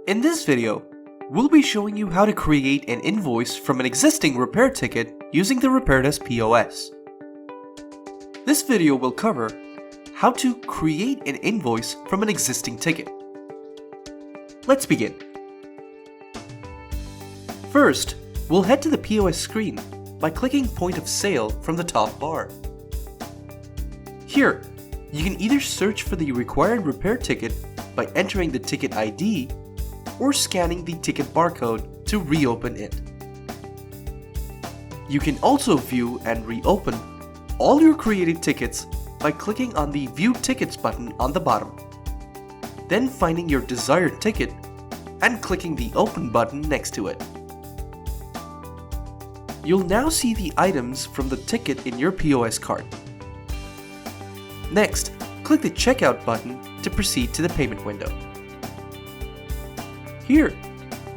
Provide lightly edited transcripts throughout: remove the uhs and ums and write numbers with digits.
In this video, we'll be showing you how to create an invoice from an existing repair ticket using the RepairDesk POS. This video will cover how to create an invoice from an existing ticket. Let's begin. First, we'll head to the POS screen by clicking Point of Sale from the top bar. Here, you can either search for the required repair ticket by entering the ticket ID or scanning the ticket barcode to reopen it. You can also view and reopen all your created tickets by clicking on the View Tickets button on the bottom, then finding your desired ticket and clicking the Open button next to it. You'll now see the items from the ticket in your POS cart. Next, click the Checkout button to proceed to the payment window. Here,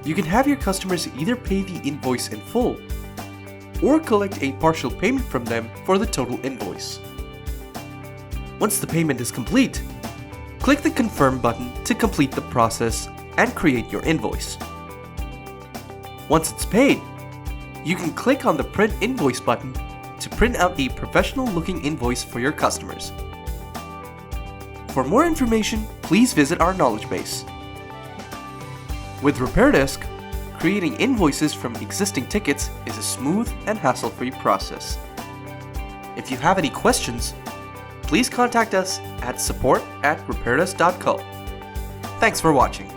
you can have your customers either pay the invoice in full or collect a partial payment from them for the total invoice. Once the payment is complete, click the Confirm button to complete the process and create your invoice. Once it's paid, you can click on the Print Invoice button to print out a professional-looking invoice for your customers. For more information, please visit our knowledge base. With RepairDesk, creating invoices from existing tickets is a smooth and hassle-free process. If you have any questions, please contact us at support@repairdesk.co. Thanks for watching.